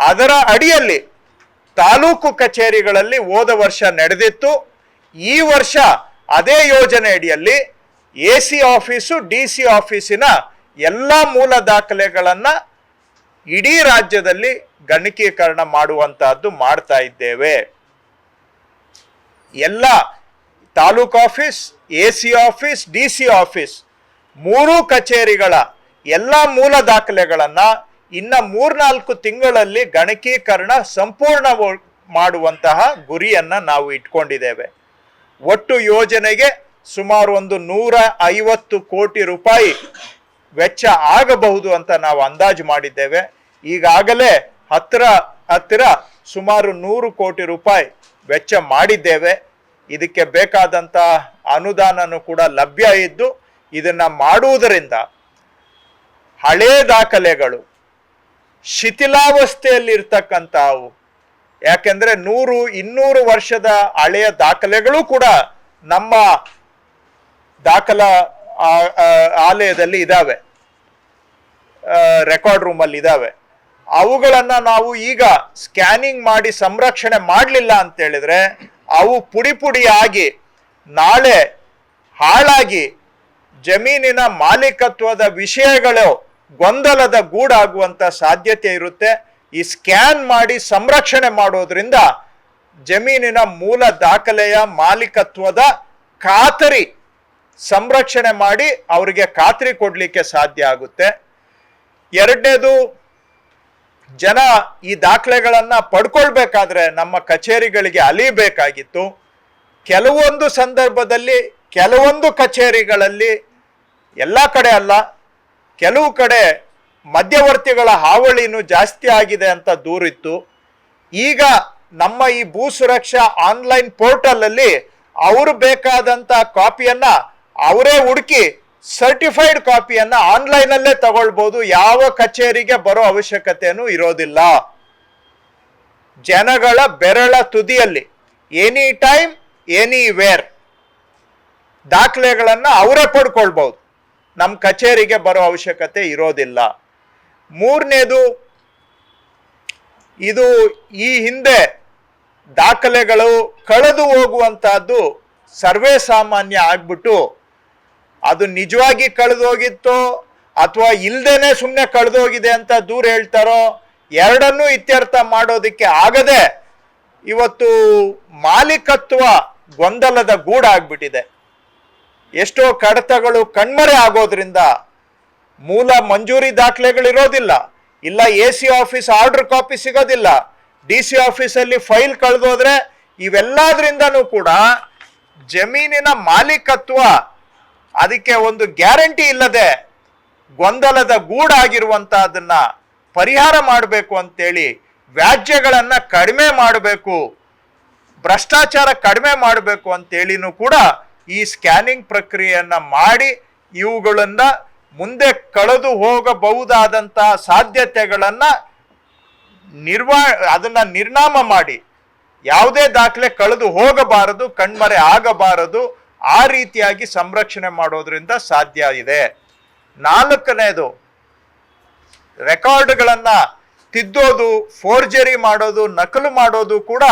ಅದರ ಅಡಿಯಲ್ಲಿ ತಾಲೂಕು ಕಚೇರಿಗಳಲ್ಲಿ ಹೋದ ವರ್ಷ ನಡೆದಿತ್ತು. ಈ ವರ್ಷ ಅದೇ ಯೋಜನೆ ಅಡಿಯಲ್ಲಿ AC ಆಫೀಸು DC ಆಫೀಸಿನ ಎಲ್ಲ ಮೂಲ ದಾಖಲೆಗಳನ್ನು ಇಡೀ ರಾಜ್ಯದಲ್ಲಿ ಗಣಕೀಕರಣ ಮಾಡುವಂತಹದ್ದು ಮಾಡ್ತಾ ಇದ್ದೇವೆ. ಎಲ್ಲ taluk office, AC office, DC office ಮೂರೂ ಕಚೇರಿಗಳ ಎಲ್ಲ ಮೂಲ ದಾಖಲೆಗಳನ್ನು ಇನ್ನ 3-4 ತಿಂಗಳಲ್ಲಿ ಗಣಕೀಕರಣ ಸಂಪೂರ್ಣ ಮಾಡುವಂತಹ ಗುರಿಯನ್ನ ನಾವು ಇಟ್ಕೊಂಡಿದ್ದೇವೆ. ಒಟ್ಟು ಯೋಜನೆಗೆ ಸುಮಾರು 150 ಕೋಟಿ ರೂಪಾಯಿ ವೆಚ್ಚ ಆಗಬಹುದು ಅಂತ ನಾವು ಅಂದಾಜು ಮಾಡಿದ್ದೇವೆ. ಈಗಾಗಲೇ ಹತ್ತಿರ ಸುಮಾರು 100 ಕೋಟಿ ರೂಪಾಯಿ ವೆಚ್ಚ ಮಾಡಿದ್ದೇವೆ. ಇದಕ್ಕೆ ಬೇಕಾದಂತ ಅನುದಾನನೂ ಕೂಡ ಲಭ್ಯ ಇದ್ದು, ಇದನ್ನ ಮಾಡುವುದರಿಂದ ಹಳೇ ದಾಖಲೆಗಳು ಶಿಥಿಲಾವಸ್ಥೆಯಲ್ಲಿರ್ತಕ್ಕಂಥವು, ಯಾಕೆಂದ್ರೆ 100-200 ವರ್ಷದ ಹಳೆಯ ದಾಖಲೆಗಳು ಕೂಡ ನಮ್ಮ ದಾಖಲಾ ಆಲಯದಲ್ಲಿ ಇದಾವೆ, ರೆಕಾರ್ಡ್ ರೂಮಲ್ಲಿ ಇದಾವೆ. ಅವುಗಳನ್ನ ನಾವು ಈಗ ಸ್ಕ್ಯಾನಿಂಗ್ ಮಾಡಿ ಸಂರಕ್ಷಣೆ ಮಾಡಲಿಲ್ಲ ಅಂತ ಹೇಳಿದ್ರೆ ಅವು ಪುಡಿಯಾಗಿ ನಾಳೆ ಹಾಳಾಗಿ ಜಮೀನಿನ ಮಾಲೀಕತ್ವದ ವಿಷಯಗಳು ಗೊಂದಲದ ಗೂಡಾಗುವಂತ ಸಾಧ್ಯತೆ ಇರುತ್ತೆ. ಈ ಸ್ಕ್ಯಾನ್ ಮಾಡಿ ಸಂರಕ್ಷಣೆ ಮಾಡೋದ್ರಿಂದ ಜಮೀನಿನ ಮೂಲ ದಾಖಲೆಯ ಮಾಲೀಕತ್ವದ ಖಾತರಿ ಸಂರಕ್ಷಣೆ ಮಾಡಿ ಅವರಿಗೆ ಖಾತ್ರಿ ಕೊಡ್ಲಿಕ್ಕೆ ಸಾಧ್ಯ ಆಗುತ್ತೆ. ಎರಡನೇದು, ಜನ ಈ ದಾಖಲೆಗಳನ್ನ ಪಡ್ಕೊಳ್ಬೇಕಾದ್ರೆ ನಮ್ಮ ಕಚೇರಿಗಳಿಗೆ ಅಲಿಬೇಕಾಗಿತ್ತು. ಕೆಲವೊಂದು ಸಂದರ್ಭದಲ್ಲಿ ಕೆಲವೊಂದು ಕಚೇರಿಗಳಲ್ಲಿ, ಎಲ್ಲ ಕಡೆ ಅಲ್ಲ, ಕೆಲವು ಕಡೆ ಮಧ್ಯವರ್ತಿಗಳ ಹಾವಳಿನೂ ಜಾಸ್ತಿ ಆಗಿದೆ ಅಂತ ದೂರಿತ್ತು. ಈಗ ನಮ್ಮ ಈ ಭೂ ಸುರಕ್ಷಾ ಆನ್ಲೈನ್ ಪೋರ್ಟಲ್ ಅಲ್ಲಿ ಅವರು ಬೇಕಾದಂತ ಕಾಪಿಯನ್ನ ಅವರೇ ಹುಡುಕಿ ಸರ್ಟಿಫೈಡ್ ಕಾಪಿಯನ್ನ ಆನ್ಲೈನ್ ಅಲ್ಲೇ ತಗೊಳ್ಬಹುದು. ಯಾವ ಕಚೇರಿಗೆ ಬರೋ ಅವಶ್ಯಕತೆನೂ ಇರೋದಿಲ್ಲ. ಜನಗಳ ಬೆರಳ ತುದಿಯಲ್ಲಿ ಎನಿ ಟೈಮ್ ಎನಿವೇರ್ ದಾಖಲೆಗಳನ್ನ ಅವರೇ ಪಡ್ಕೊಳ್ಬಹುದು. ನಮ್ಮ ಕಚೇರಿಗೆ ಬರೋ ಅವಶ್ಯಕತೆ ಇರೋದಿಲ್ಲ. ಮೂರನೇದು, ಇದು ಈ ಹಿಂದೆ ದಾಖಲೆಗಳು ಕಳೆದು ಹೋಗುವಂತಹದ್ದು ಸರ್ವೇ ಸಾಮಾನ್ಯ ಆಗ್ಬಿಟ್ಟು ಅದು ನಿಜವಾಗಿ ಕಳೆದೋಗಿತ್ತೋ ಅಥವಾ ಇಲ್ದೇನೆ ಸುಮ್ಮನೆ ಕಳೆದೋಗಿದೆ ಅಂತ ದೂರ ಹೇಳ್ತಾರೋ, ಎರಡನ್ನೂ ಇತ್ಯರ್ಥ ಮಾಡೋದಕ್ಕೆ ಆಗದೆ ಇವತ್ತು ಮಾಲೀಕತ್ವ ಗೊಂದಲದ ಗೂಡಾಗ್ಬಿಟ್ಟಿದೆ. ಎಷ್ಟೋ ಕಡತಗಳು ಕಣ್ಮರೆ ಆಗೋದ್ರಿಂದ ಮೂಲ ಮಂಜೂರಿ ದಾಖಲೆಗಳಿರೋದಿಲ್ಲ, ಇಲ್ಲ AC ಆಫೀಸ್ ಆರ್ಡರ್ ಕಾಪಿ ಸಿಗೋದಿಲ್ಲ, DC ಆಫೀಸಲ್ಲಿ ಫೈಲ್ ಕಳೆದೋದ್ರೆ ಇವೆಲ್ಲದ್ರಿಂದನೂ ಕೂಡ ಜಮೀನಿನ ಮಾಲೀಕತ್ವ ಅದಕ್ಕೆ ಒಂದು ಗ್ಯಾರಂಟಿ ಇಲ್ಲದೆ ಗೊಂದಲದ ಗೂಡಾಗಿರುವಂತಹದನ್ನ ಪರಿಹಾರ ಮಾಡಬೇಕು ಅಂತೇಳಿ, ವ್ಯಾಜ್ಯಗಳನ್ನ ಕಡಿಮೆ ಮಾಡಬೇಕು, ಭ್ರಷ್ಟಾಚಾರ ಕಡಿಮೆ ಮಾಡಬೇಕು ಅಂತೇಳಿನೂ ಕೂಡ ಈ ಸ್ಕ್ಯಾನಿಂಗ್ ಪ್ರಕ್ರಿಯೆಯನ್ನ ಮಾಡಿ ಇವುಗಳನ್ನ ಮುಂದೆ ಕಳೆದು ಹೋಗಬಹುದಾದಂತಹ ಸಾಧ್ಯತೆಗಳನ್ನ ಅದನ್ನ ನಿರ್ನಾಮ ಮಾಡಿ ಯಾವುದೇ ದಾಖಲೆ ಕಳೆದು ಹೋಗಬಾರದು, ಕಣ್ಮರೆ ಆಗಬಾರದು, ಆ ರೀತಿಯಾಗಿ ಸಂರಕ್ಷಣೆ ಮಾಡೋದ್ರಿಂದ ಸಾಧ್ಯ ಇದೆ. ನಾಲ್ಕನೇದು, ರೆಕಾರ್ಡ್ಗಳನ್ನ ತಿದ್ದೋದು, ಫೋರ್ಜರಿ ಮಾಡೋದು, ನಕಲು ಮಾಡೋದು ಕೂಡ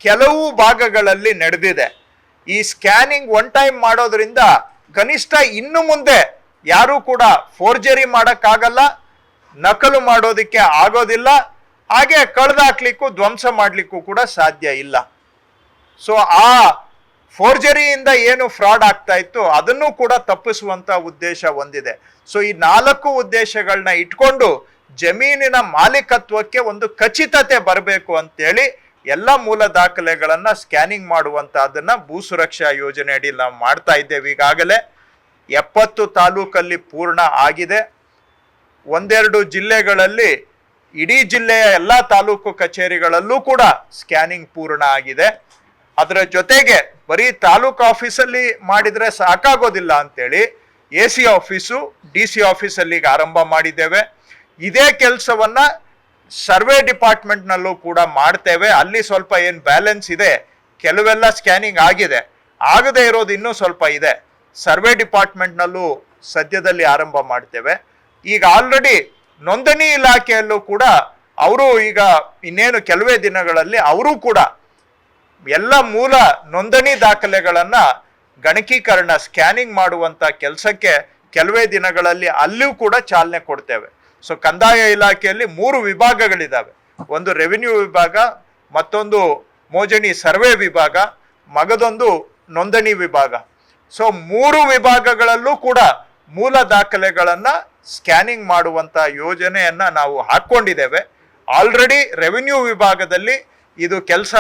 ಕೆಲವು ಭಾಗಗಳಲ್ಲಿ ನಡೆದಿದೆ. ಈ ಸ್ಕ್ಯಾನಿಂಗ್ ಒನ್ ಟೈಮ್ ಮಾಡೋದ್ರಿಂದ ಕನಿಷ್ಠ ಇನ್ನು ಮುಂದೆ ಯಾರೂ ಕೂಡ ಫೋರ್ಜರಿ ಮಾಡಕ್ಕಾಗಲ್ಲ, ನಕಲು ಮಾಡೋದಕ್ಕೆ ಆಗೋದಿಲ್ಲ, ಹಾಗೆ ಕಳೆದಾಕ್ಲಿಕ್ಕೂ ಧ್ವಂಸ ಮಾಡ್ಲಿಕ್ಕೂ ಕೂಡ ಸಾಧ್ಯ ಇಲ್ಲ. ಸೊ ಆ ಫೋರ್ಜರಿಯಿಂದ ಏನು ಫ್ರಾಡ್ ಆಗ್ತಾ ಇತ್ತು ಅದನ್ನು ಕೂಡ ತಪ್ಪಿಸುವಂತ ಉದ್ದೇಶ ಹೊಂದಿದೆ. ಸೊ ಈ 4 ಉದ್ದೇಶಗಳನ್ನ ಇಟ್ಕೊಂಡು ಜಮೀನಿನ ಮಾಲೀಕತ್ವಕ್ಕೆ ಒಂದು ಖಚಿತತೆ ಬರಬೇಕು ಅಂತೇಳಿ ಎಲ್ಲ ಮೂಲ ದಾಖಲೆಗಳನ್ನ ಸ್ಕ್ಯಾನಿಂಗ್ ಮಾಡುವಂತಹದನ್ನ ಭೂ ಸುರಕ್ಷಾ ಯೋಜನೆ ಅಡಿ ನಾವು ಮಾಡ್ತಾ ಇದ್ದೇವೆ. ಈಗಾಗಲೇ 70 ತಾಲೂಕಲ್ಲಿ ಪೂರ್ಣ ಆಗಿದೆ. 1-2 ಜಿಲ್ಲೆಗಳಲ್ಲಿ, ಇಡೀ ಜಿಲ್ಲೆಯ ಎಲ್ಲ ತಾಲೂಕು ಕಚೇರಿಗಳಲ್ಲೂ ಕೂಡ ಸ್ಕ್ಯಾನಿಂಗ್ ಪೂರ್ಣ ಆಗಿದೆ. ಅದರ ಜೊತೆಗೆ ಬರೀ ತಾಲೂಕು ಆಫೀಸಲ್ಲಿ ಮಾಡಿದ್ರೆ ಸಾಕಾಗೋದಿಲ್ಲ ಅಂತೇಳಿ AC ಆಫೀಸು, DC ಆಫೀಸಲ್ಲಿ ಈಗ ಆರಂಭ ಮಾಡಿದ್ದೇವೆ. ಇದೇ ಕೆಲಸವನ್ನ ಸರ್ವೆ ಡಿಪಾರ್ಟ್ಮೆಂಟ್ನಲ್ಲೂ ಕೂಡ ಮಾಡ್ತೇವೆ. ಅಲ್ಲಿ ಸ್ವಲ್ಪ ಏನು ಬ್ಯಾಲೆನ್ಸ್ ಇದೆ, ಕೆಲವೆಲ್ಲ ಸ್ಕ್ಯಾನಿಂಗ್ ಆಗಿದೆ, ಆಗದೆ ಇರೋದು ಇನ್ನೂ ಸ್ವಲ್ಪ ಇದೆ. ಸರ್ವೆ ಡಿಪಾರ್ಟ್ಮೆಂಟ್ನಲ್ಲೂ ಸದ್ಯದಲ್ಲಿ ಆರಂಭ ಮಾಡ್ತೇವೆ. ಈಗ ಆಲ್ರೆಡಿ ನೋಂದಣಿ ಇಲಾಖೆಯಲ್ಲೂ ಕೂಡ ಅವರು ಈಗ ಇನ್ನೇನು ಕೆಲವೇ ದಿನಗಳಲ್ಲಿ ಅವರು ಕೂಡ ಎಲ್ಲ ಮೂಲ ನೋಂದಣಿ ದಾಖಲೆಗಳನ್ನ ಗಣಕೀಕರಣ ಸ್ಕ್ಯಾನಿಂಗ್ ಮಾಡುವಂತ ಕೆಲಸಕ್ಕೆ ಕೆಲವೇ ದಿನಗಳಲ್ಲಿ ಅಲ್ಲಿಯೂ ಕೂಡ ಚಾಲನೆ ಕೊಡ್ತೇವೆ. ಸೊ ಕಂದಾಯ ಇಲಾಖೆಯಲ್ಲಿ 3 ವಿಭಾಗಗಳಿದ್ದಾವೆ. ಒಂದು ರೆವಿನ್ಯೂ ವಿಭಾಗ, ಮತ್ತೊಂದು ಮೋಜಣಿ ಸರ್ವೆ ವಿಭಾಗ, ಮಗದೊಂದು ನೋಂದಣಿ ವಿಭಾಗ. ಸೊ 3 ವಿಭಾಗಗಳಲ್ಲೂ ಕೂಡ ಮೂಲ ದಾಖಲೆಗಳನ್ನ ಸ್ಕ್ಯಾನಿಂಗ್ ಮಾಡುವಂತ ಯೋಜನೆಯನ್ನ ನಾವು ಹಾಕೊಂಡಿದ್ದೇವೆ. ಆಲ್ರೆಡಿ ರೆವಿನ್ಯೂ ವಿಭಾಗದಲ್ಲಿ ಇದು ಕೆಲಸ